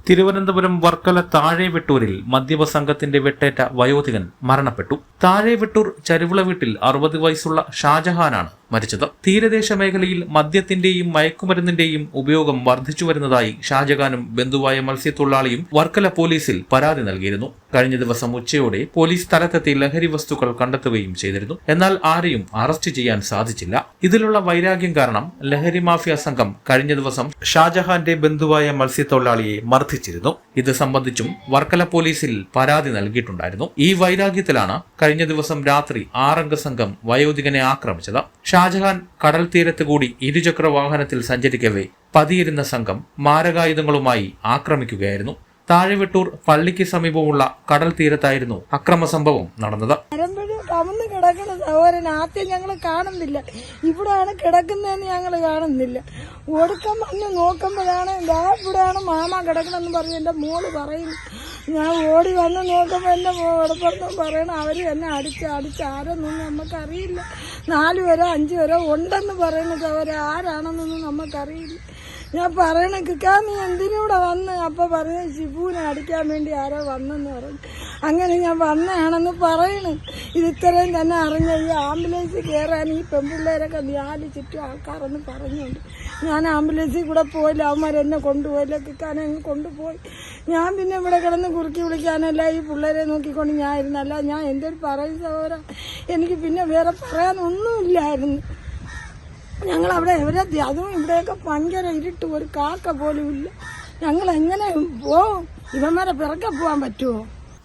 തിരുവനന്തപുരം വർക്കല താഴെവെട്ടൂരിൽ മദ്യപ സംഘത്തിന്റെ വെട്ടേറ്റ വയോധികൻ മരണപ്പെട്ടു. താഴെവെട്ടൂർ ചരുവിള വീട്ടിൽ 60 വയസ്സുള്ള ഷാജഹാനാണ് മരിച്ചത്. തീരദേശ മേഖലയിൽ മദ്യത്തിന്റെയും മയക്കുമരുന്നിന്റെയും ഉപയോഗം വർദ്ധിച്ചു വരുന്നതായി ഷാജഹാനും ബന്ധുവായ മത്സ്യത്തൊഴിലാളിയും വർക്കല പോലീസിൽ പരാതി നൽകിയിരുന്നു. കഴിഞ്ഞ ദിവസം ഉച്ചയോടെ പോലീസ് സ്ഥലത്തെത്തി ലഹരി വസ്തുക്കൾ കണ്ടെത്തുകയും ചെയ്തിരുന്നു. എന്നാൽ ആരെയും അറസ്റ്റ് ചെയ്യാൻ സാധിച്ചില്ല. ഇതിലുള്ള വൈരാഗ്യം കാരണം ലഹരി മാഫിയ സംഘം കഴിഞ്ഞ ദിവസം ഷാജഹാന്റെ ബന്ധുവായ മത്സ്യത്തൊഴിലാളിയെ മർദ്ദിച്ചിരുന്നു. ഇത് സംബന്ധിച്ചും വർക്കല പോലീസിൽ പരാതി നൽകിയിട്ടുണ്ടായിരുന്നു. ഈ വൈരാഗ്യത്തിലാണ് കഴിഞ്ഞ ദിവസം രാത്രി 6 അംഗ സംഘം വയോധികനെ ആക്രമിച്ചത്. ഷാജഹാൻ കടൽ തീരത്ത് കൂടി ഇരുചക്ര വാഹനത്തിൽ സഞ്ചരിക്കവേ പതിയിരുന്ന സംഘം മാരകായുധങ്ങളുമായി ആക്രമിക്കുകയായിരുന്നു. താഴെവെട്ടൂർ പള്ളിക്ക് സമീപമുള്ള കടൽ തീരത്തായിരുന്നു അക്രമ സംഭവം നടന്നത്. കമന്ന് കിടക്കുന്ന സഹോദരൻ ആദ്യം ഞങ്ങൾ കാണുന്നില്ല, ഇവിടെയാണ് കിടക്കുന്നതെന്ന് ഞങ്ങൾ കാണുന്നില്ല. ഒടുക്കം വന്ന് നോക്കുമ്പോഴാണ് ഇവിടെയാണ് മാമ കിടക്കണമെന്ന് പറഞ്ഞ് എൻ്റെ മോള് പറയുന്നു. ഞാൻ ഓടി വന്ന് നോക്കുമ്പോൾ എൻ്റെ ഓടപ്പുറത്തും പറയണം അവര് എന്നെ അടിച്ച് ആരെന്നൊന്നും നമുക്കറിയില്ല. 4 പേരോ 5 പേരോ ഉണ്ടെന്ന് പറയുന്ന സഹോദരൻ ആരാണെന്നൊന്നും നമുക്കറിയില്ല. ഞാൻ പറയണ കിക്കാ നീ എന്തിനൂടെ വന്ന്? അപ്പൊ പറഞ്ഞ ഷിബുവിനെ അടിക്കാൻ വേണ്ടി ആരോ വന്നെന്ന് പറഞ്ഞു. അങ്ങനെ ഞാൻ വന്നതാണെന്ന് പറയണു. ഇത് ഇത്രയും തന്നെ അറിഞ്ഞ ഈ ആംബുലൻസ് കയറാൻ ഈ പെൺപിള്ളേരൊക്കെ 4 ചുറ്റും ആൾക്കാരെന്ന് പറഞ്ഞുകൊണ്ട് ഞാൻ ആംബുലൻസിൽ കൂടെ പോയില്ല. അവന്മാരെന്നെ കൊണ്ടുപോയില്ല, കിക്കാനെ കൊണ്ടുപോയി. ഞാൻ പിന്നെ ഇവിടെ കിടന്ന് കുറുക്കി വിളിക്കാനല്ല ഈ പിള്ളേരെ നോക്കിക്കൊണ്ട് ഞാൻ ഇരുന്നല്ല. ഞാൻ എന്തൊരു പറയും സഹോദര, എനിക്ക് പിന്നെ വേറെ പറയാനൊന്നുമില്ലായിരുന്നു. ഞങ്ങൾ അവിടെ അതും ഇവിടെയൊക്കെ ഭയങ്കര ഇരുട്ട്, ഒരു കാക്ക പോലും ഇല്ല. ഞങ്ങൾ എങ്ങനെ പോവും? ഇവന്മാരെ പിറക്കെ പോവാൻ പറ്റുമോ?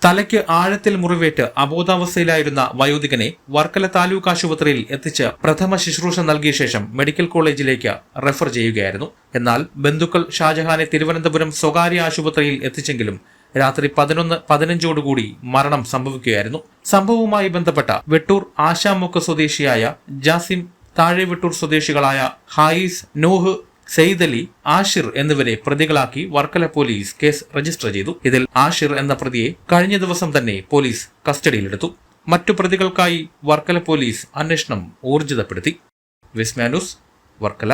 തലയ്ക്ക് ആഴത്തിൽ മുറിവേറ്റ് അബോധാവസ്ഥയിലായിരുന്ന വയോധികനെ വർക്കല താലൂക്ക് ആശുപത്രിയിൽ എത്തിച്ച് പ്രഥമ ശുശ്രൂഷ നൽകിയ ശേഷം മെഡിക്കൽ കോളേജിലേക്ക് റെഫർ ചെയ്യുകയായിരുന്നു. എന്നാൽ ബന്ധുക്കൾ ഷാജഹാനെ തിരുവനന്തപുരം സ്വകാര്യ ആശുപത്രിയിൽ എത്തിച്ചെങ്കിലും രാത്രി 11:15 മരണം സംഭവിക്കുകയായിരുന്നു. സംഭവവുമായി ബന്ധപ്പെട്ട വെട്ടൂർ ആശാമുക്ക് സ്വദേശിയായ ജാസിം, താഴെവെട്ടൂർ സ്വദേശികളായ ഹായിസ്, നൂഹ്, സെയ്ദലി, ആഷിർ എന്നിവരെ പ്രതികളാക്കി വർക്കല പോലീസ് കേസ് രജിസ്റ്റർ ചെയ്തു. ഇതിൽ ആഷിർ എന്ന പ്രതിയെ കഴിഞ്ഞ ദിവസം തന്നെ പോലീസ് കസ്റ്റഡിയിലെടുത്തു. മറ്റു പ്രതികൾക്കായി വർക്കല പോലീസ് അന്വേഷണം ഊർജിതപ്പെടുത്തി. വിസ്മയ ന്യൂസ്, വർക്കല.